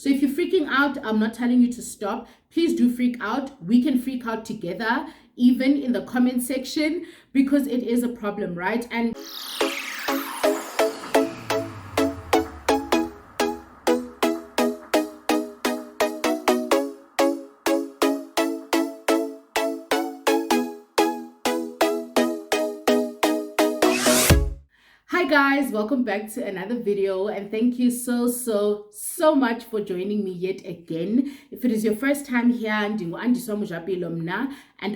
So if you're freaking out, I'm not telling you to stop. Please do freak out. We can freak out together, even in the comment section, because it is a problem, right? And hi guys, welcome back to another video, and thank you so much for joining me yet again. If it is your first time here, and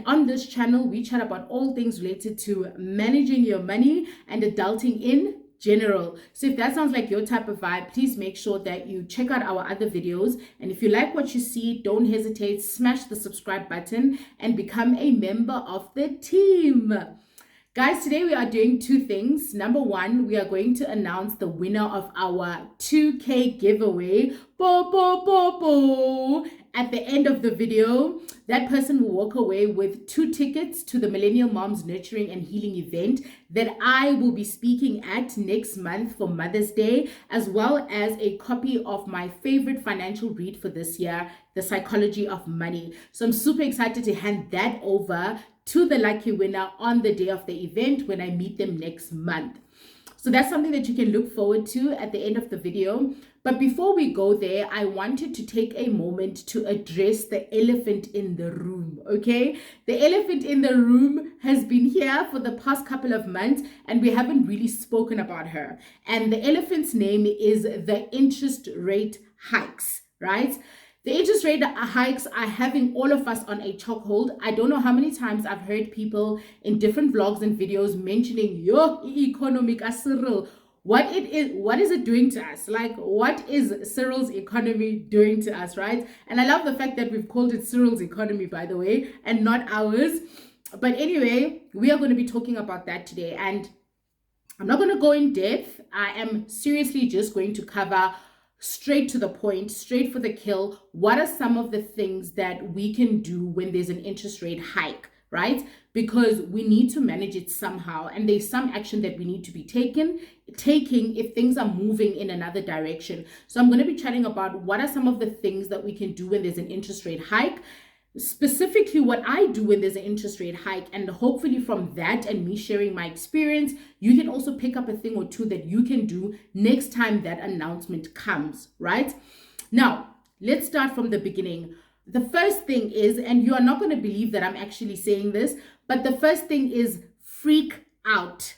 on this channel we chat about all things related to managing your money and adulting in general. So if that sounds like your type of vibe, please make sure that you check out our other videos, and if you like what you see, don't hesitate, smash the subscribe button and become a member of the team. Guys, today we are doing two things. Number one, we are going to announce the winner of our 2K giveaway. At the end of the video, that person will walk away with 2 tickets to the Millennial Moms Nurturing and Healing event that I will be speaking at next month for Mother's Day, as well as a copy of my favorite financial read for this year, The Psychology of Money. So I'm super excited to hand that over to the lucky winner on the day of the event when I meet them next month. So that's something that you can look forward to at the end of the video. But before we go there, I wanted to take a moment to address the elephant in the room, okay? The elephant in the room has been here for the past couple of months and we haven't really spoken about her. And the elephant's name is the interest rate hikes, right? The interest rate hikes are having all of us on a chokehold. I don't know how many times I've heard people in different vlogs and videos mentioning, yo, economic Cyril. What is it doing to us? Like, what is Cyril's economy doing to us, right? And I love the fact that we've called it Cyril's economy, by the way, and not ours. But anyway, we are going to be talking about that today. And I'm not going to go in depth. I am seriously just going to cover straight to the point, straight for the kill. What are some of the things that we can do when there's an interest rate hike, right? Because we need to manage it somehow, and there's some action that we need to be taking if things are moving in another direction. So I'm going to be chatting about what are some of the things that we can do when there's an interest rate hike, specifically what I do when there's an interest rate hike, and hopefully from that and me sharing my experience, you can also pick up a thing or two that you can do next time that announcement comes, right? Now, let's start from the beginning. The first thing is, and you are not going to believe that I'm actually saying this, but the first thing is freak out.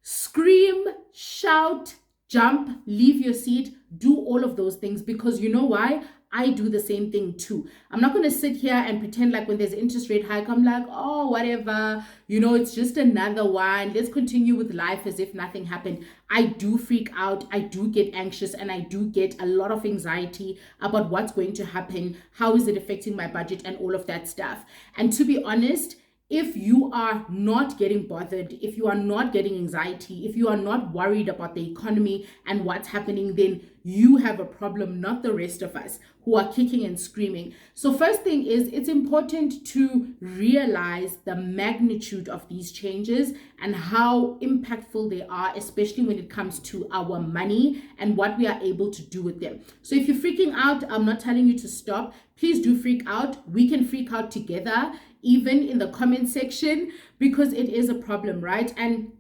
Scream, shout, jump, leave your seat, do all of those things, because you know why? I do the same thing too. I'm not going to sit here and pretend like when there's an interest rate hike, I'm like, oh, whatever, it's just another one. Let's continue with life as if nothing happened. I do freak out. I do get anxious, and I do get a lot of anxiety about what's going to happen. How is it affecting my budget and all of that stuff? And to be honest, if you are not getting bothered, if you are not getting anxiety, if you are not worried about the economy and what's happening, then you have a problem, not the rest of us who are kicking and screaming. So first thing is, it's important to realize the magnitude of these changes and how impactful they are, especially when it comes to our money and what we are able to do with them. So if you're freaking out, I'm not telling you to stop. Please do freak out. We can freak out together, even in the comment section, because it is a problem, right? And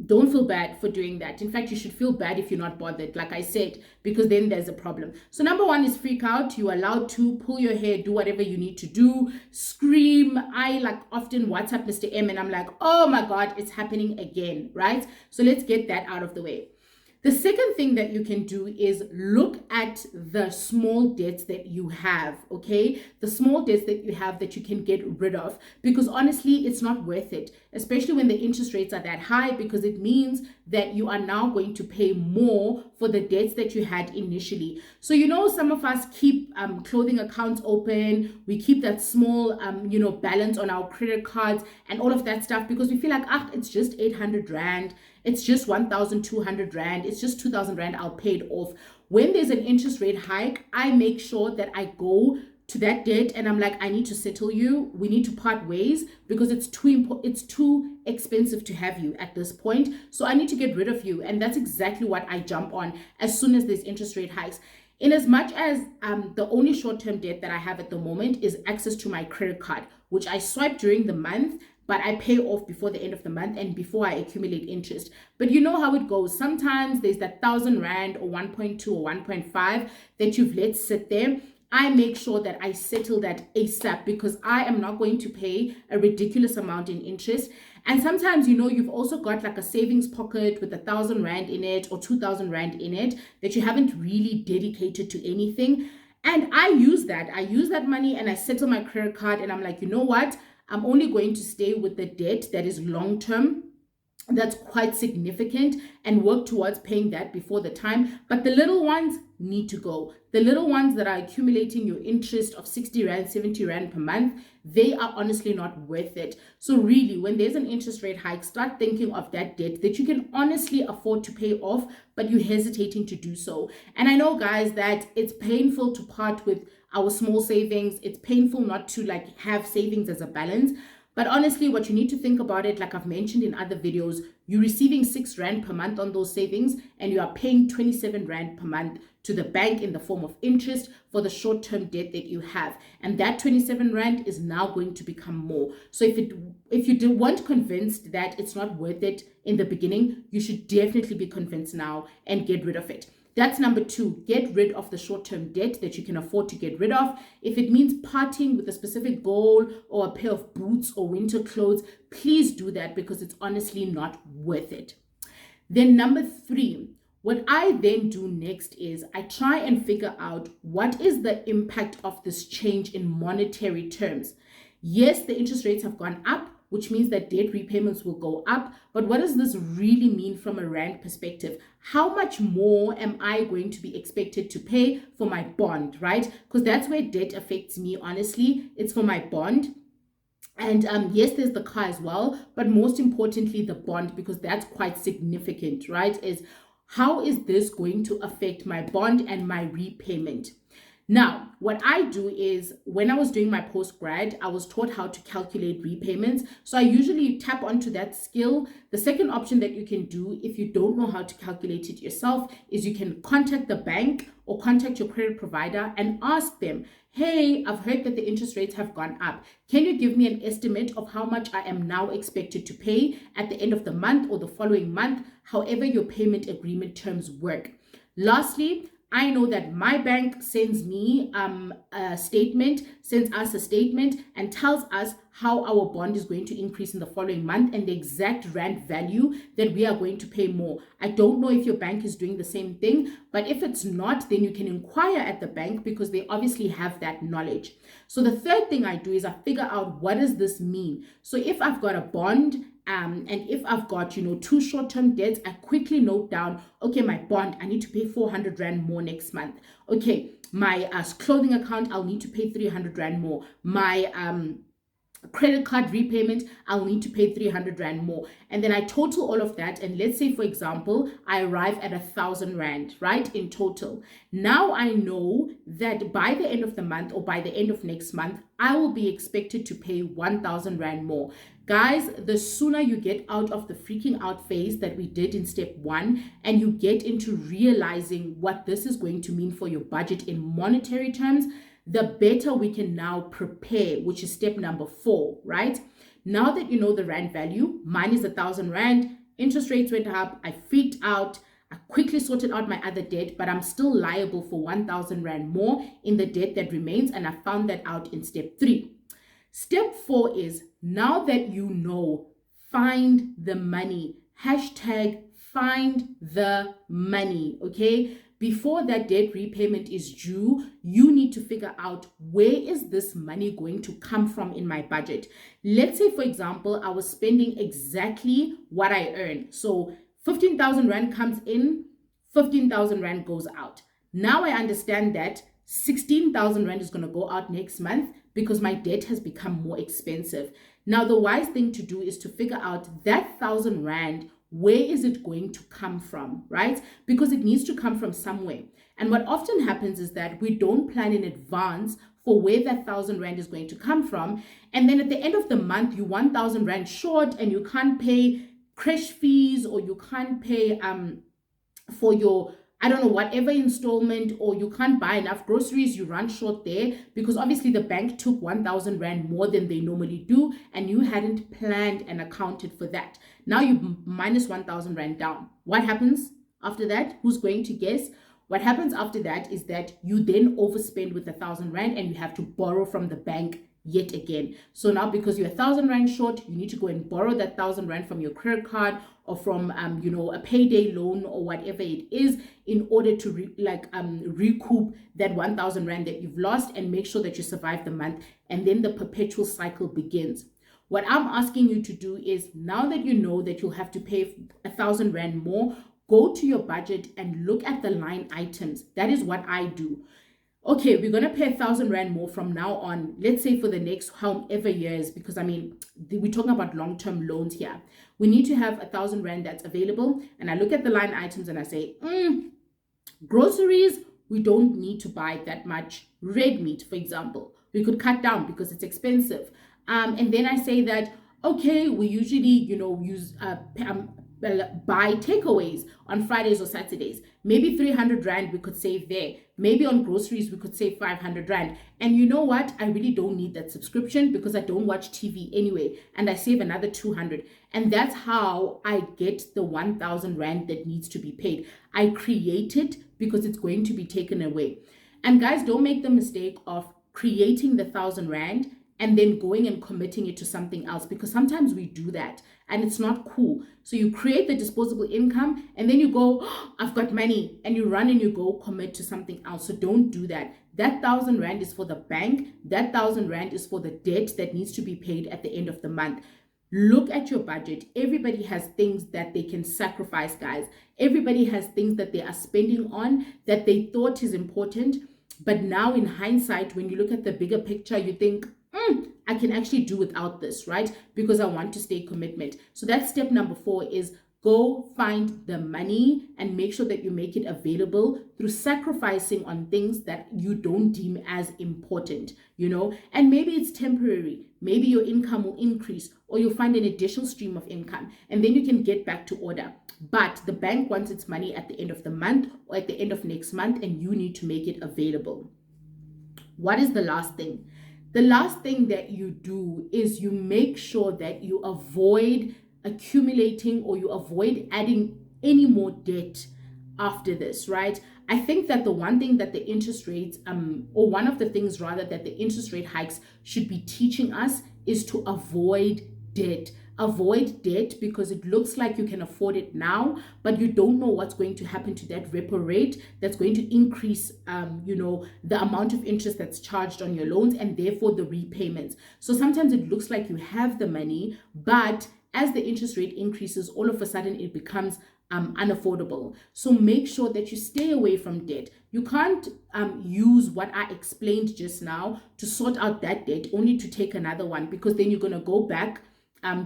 don't feel bad for doing that. In fact, you should feel bad if you're not bothered, like I said, because then there's a problem. So number one is freak out. You're allowed to pull your hair, do whatever you need to do, scream. I often WhatsApp Mr. M and I'm like, oh my God, it's happening again, right? So let's get that out of the way. The second thing that you can do is look at the small debts that you have, okay? The small debts that you have that you can get rid of, because honestly, it's not worth it, especially when the interest rates are that high, because it means that you are now going to pay more for the debts that you had initially. So, some of us keep clothing accounts open. We keep that small, balance on our credit cards and all of that stuff, because we feel like, it's just 800 Rand. It's just 1,200 Rand. It's just 2,000 Rand. I'll pay it off. When there's an interest rate hike, I make sure that I go to that debt and I'm like, I need to settle you. We need to part ways because it's too expensive to have you at this point. So I need to get rid of you. And that's exactly what I jump on as soon as there's interest rate hikes. In as much as the only short-term debt that I have at the moment is access to my credit card, which I swipe during the month, but I pay off before the end of the month and before I accumulate interest. But you know how it goes. Sometimes there's that 1,000 Rand or 1.2 or 1.5 that you've let sit there. I make sure that I settle that ASAP because I am not going to pay a ridiculous amount in interest. And sometimes, you know, you've also got like a savings pocket with 1,000 Rand in it or 2,000 Rand in it that you haven't really dedicated to anything. And I use that. I use that money and I settle my credit card and I'm like, you know what? I'm only going to stay with the debt that is long term, that's quite significant, and work towards paying that before the time. But the little ones need to go. The little ones that are accumulating your interest of 60 Rand, 70 Rand per month, they are honestly not worth it. So really, when there's an interest rate hike, start thinking of that debt that you can honestly afford to pay off, but you're hesitating to do so. And I know, guys, that it's painful to part with our small savings. It's painful not to like have savings as a balance. But honestly, what you need to think about it, like I've mentioned in other videos, you're receiving 6 Rand per month on those savings and you are paying 27 Rand per month to the bank in the form of interest for the short-term debt that you have. And that 27 Rand is now going to become more. So if you weren't convinced that it's not worth it in the beginning, you should definitely be convinced now and get rid of it. That's number 2. Get rid of the short-term debt that you can afford to get rid of. If it means parting with a specific goal or a pair of boots or winter clothes, please do that because it's honestly not worth it. Then number 3, what I then do next is I try and figure out what is the impact of this change in monetary terms. Yes, the interest rates have gone up, which means that debt repayments will go up. But what does this really mean from a Rand perspective? How much more am I going to be expected to pay for my bond, right? Because that's where debt affects me, honestly. It's for my bond. And yes, there's the car as well, but most importantly, the bond, because that's quite significant, right? Is how is this going to affect my bond and my repayment? Now, what I do is when I was doing my postgrad, I was taught how to calculate repayments. So I usually tap onto that skill. The second option that you can do if you don't know how to calculate it yourself is you can contact the bank or contact your credit provider and ask them, hey, I've heard that the interest rates have gone up. Can you give me an estimate of how much I am now expected to pay at the end of the month or the following month, however your payment agreement terms work? Lastly, I know that my bank sends me sends us a statement and tells us how our bond is going to increase in the following month and the exact Rand value that we are going to pay more. I don't know if your bank is doing the same thing, but if it's not, then you can inquire at the bank because they obviously have that knowledge. So the third thing I do is I figure out what does this mean. So if I've got a bond, and if I've got, 2 short-term debts, I quickly note down, okay, my bond, I need to pay 400 Rand more next month. Okay, my clothing account, I'll need to pay 300 Rand more. My credit card repayment, I'll need to pay 300 Rand more. And then I total all of that. And let's say, for example, I arrive at 1,000 Rand, right, in total. Now I know that by the end of the month or by the end of next month, I will be expected to pay 1,000 Rand more. Guys, the sooner you get out of the freaking out phase that we did in step 1 and you get into realizing what this is going to mean for your budget in monetary terms, the better we can now prepare, which is step number 4, right? Now that you know the Rand value, mine is 1,000 Rand, interest rates went up, I freaked out, I quickly sorted out my other debt, but I'm still liable for 1,000 Rand more in the debt that remains, and I found that out in step 3. Step 4 is, now that you know, find the money. Hashtag find the money, okay? Before that debt repayment is due, you need to figure out where is this money going to come from in my budget. Let's say, for example, I was spending exactly what I earn. So 15,000 Rand comes in, 15,000 Rand goes out. Now I understand that 16,000 Rand is going to go out next month because my debt has become more expensive. Now, the wise thing to do is to figure out that 1,000 Rand, where is it going to come from, right? Because it needs to come from somewhere. And what often happens is that we don't plan in advance for where that 1,000 Rand is going to come from. And then at the end of the month, you're 1,000 Rand short and you can't pay creche fees or you can't pay for your I don't know, whatever installment, or you can't buy enough groceries, you run short there because obviously the bank took 1,000 Rand more than they normally do and you hadn't planned and accounted for that. Now you minus 1,000 Rand down. What happens after that? Who's going to guess? What happens after that is that you then overspend with 1,000 Rand and you have to borrow from the bank yet again. So now because you're 1,000 Rand short, you need to go and borrow that 1,000 Rand from your credit card or from a payday loan or whatever it is in order to recoup that 1,000 Rand that you've lost and make sure that you survive the month, and then the perpetual cycle begins. What I'm asking you to do is, now that you know that you'll have to pay 1,000 Rand more, go to your budget and look at the line items. That is what I do. Okay, we're going to pay 1,000 Rand more from now on, let's say for the next however years, because I mean, we're talking about long-term loans here. We need to have 1,000 Rand that's available. And I look at the line items and I say, groceries, we don't need to buy that much red meat, for example. We could cut down because it's expensive. And then I say that, okay, we usually, buy takeaways on Fridays or Saturdays. Maybe 300 Rand we could save there. Maybe on groceries we could save 500 Rand. And you know what? I really don't need that subscription because I don't watch TV anyway. And I save another 200. And that's how I get the 1,000 Rand that needs to be paid. I create it because it's going to be taken away. And guys, don't make the mistake of creating the 1,000 Rand and then going and committing it to something else, because sometimes we do that and it's not cool. So you create the disposable income and then you go, oh, I've got money, and you run and you go commit to something else. So don't do that. That 1,000 Rand is for the bank. That 1,000 Rand is for the debt that needs to be paid at the end of the month. Look at your budget. Everybody has things that they can sacrifice, guys. Everybody has things that they are spending on that they thought is important. But now in hindsight, when you look at the bigger picture, you think, I can actually do without this, right? Because I want to stay commitment. So that's step number 4, is go find the money and make sure that you make it available through sacrificing on things that you don't deem as important, and maybe it's temporary. Maybe your income will increase or you'll find an additional stream of income and then you can get back to order. But the bank wants its money at the end of the month or at the end of next month, and you need to make it available. What is the last thing? The last thing that you do is you make sure that you avoid accumulating or you avoid adding any more debt after this, right? I think that the one thing that the interest rates, or one of the things rather that the interest rate hikes should be teaching us is to avoid debt. Avoid debt because it looks like you can afford it now, but you don't know what's going to happen to that repo rate that's going to increase, the amount of interest that's charged on your loans and therefore the repayments. So sometimes it looks like you have the money, but as the interest rate increases, all of a sudden it becomes unaffordable. So make sure that you stay away from debt. You can't use what I explained just now to sort out that debt only to take another one, because then you're going to go back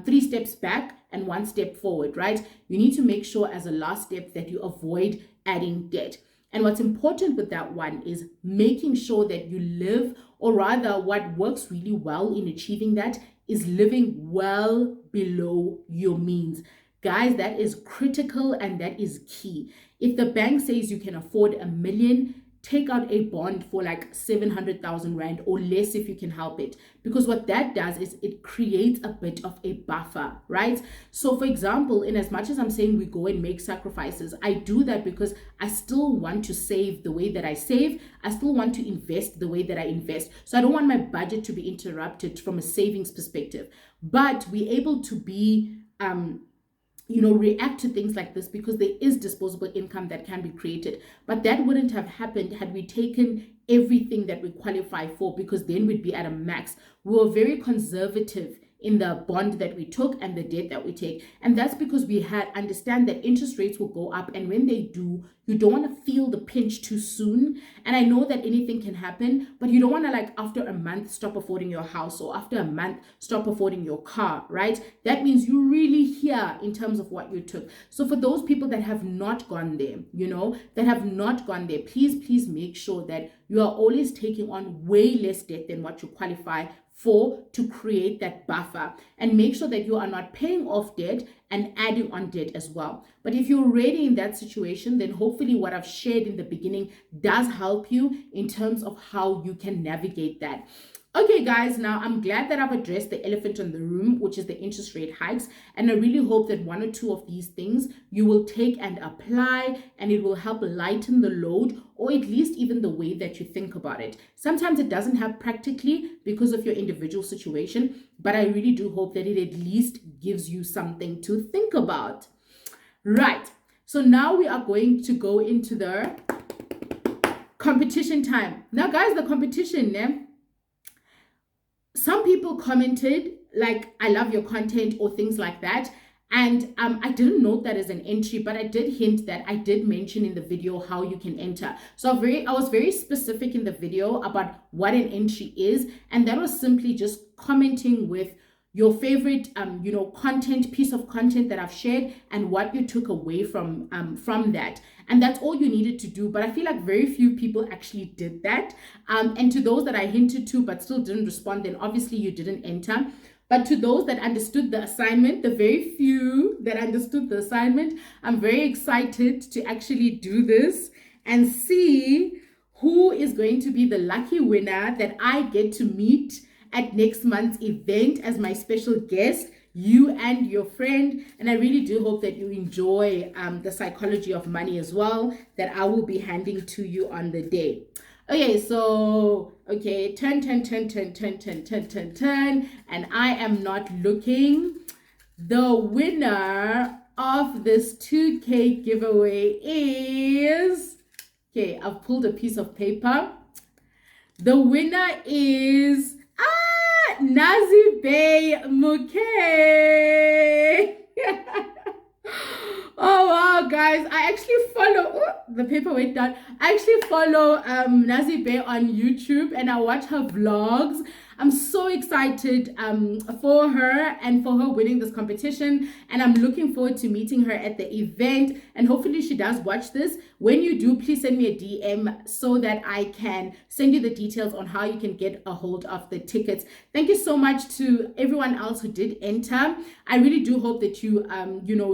3 steps back and 1 step forward, right? You need to make sure as a last step that you avoid adding debt. And what's important with that one is making sure that you live, or rather what works really well in achieving that is living well below your means. Guys, that is critical and that is key. If the bank says you can afford 1 million, take out a bond for like 700,000 Rand or less if you can help it. Because what that does is it creates a bit of a buffer, right? So for example, in as much as I'm saying we go and make sacrifices, I do that because I still want to save the way that I save. I still want to invest the way that I invest. So I don't want my budget to be interrupted from a savings perspective. But we're able to be react to things like this because there is disposable income that can be created. But that wouldn't have happened had we taken everything that we qualify for, because then we'd be at a max. We were very conservative in the bond that we took and the debt that we take. And that's because we understand that interest rates will go up. And when they do, you don't want to feel the pinch too soon. And I know that anything can happen, but you don't want to after a month stop affording your house, or after a month stop affording your car, right? That means you're really here in terms of what you took. So for those people that have not gone there, please make sure that you are always taking on way less debt than what you qualify for, to create that buffer, and make sure that you are not paying off debt and adding on debt as well. But But if you're already in that situation, then hopefully what I've shared in the beginning does help you in terms of how you can navigate that. Okay, guys, now I'm glad that I've addressed the elephant in the room, which is the interest rate hikes. And I really hope that one or two of these things you will take and apply, and it will help lighten the load, or at least even the way that you think about it. Sometimes it doesn't help practically because of your individual situation, but I really do hope that it at least gives you something to think about. Right. So now we are going to go into the competition time. Now, guys, the competition, some people commented like, I love your content or things like that. And I didn't note that as an entry, but I did hint that I did mention in the video how you can enter. So I was very specific in the video about what an entry is. And that was simply just commenting with your favorite, piece of content that I've shared and what you took away from that. And that's all you needed to do. But I feel like very few people actually did that. And to those that I hinted to but still didn't respond, then obviously you didn't enter. But to those that understood the assignment, the very few that understood the assignment, I'm very excited to actually do this and see who is going to be the lucky winner that I get to meet at next month's event as my special guest, you and your friend. And I really do hope that you enjoy the psychology of money as well, that I will be handing to you on the day. Okay, so, turn, and I am not looking. The winner of this 2K giveaway is, I've pulled a piece of paper. The winner is Nazi Bay Muke. Oh wow, guys, I actually follow, the paper went down. I actually follow Nazi Bay on YouTube and I watch her vlogs. I'm so excited for her and for her winning this competition, and I'm looking forward to meeting her at the event, and hopefully she does watch this. When you do, please send me a DM so that I can send you the details on how you can get a hold of the tickets. Thank you so much to everyone else who did enter. I really do hope that you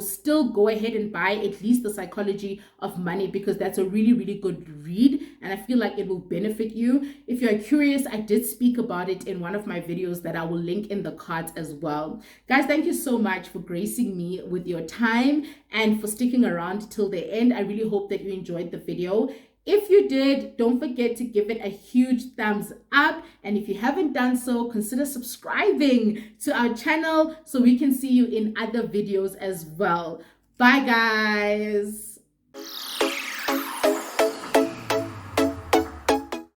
still go ahead and buy at least The Psychology of Money, because that's a really, really good read and I feel like it will benefit you. If you're curious, I did speak about it in one of my videos that I will link in the cards as well. Guys, thank you so much for gracing me with your time and for sticking around till the end. I really hope that you enjoyed the video. If you did, don't forget to give it a huge thumbs up. And if you haven't done so, consider subscribing to our channel so we can see you in other videos as well. Bye, guys.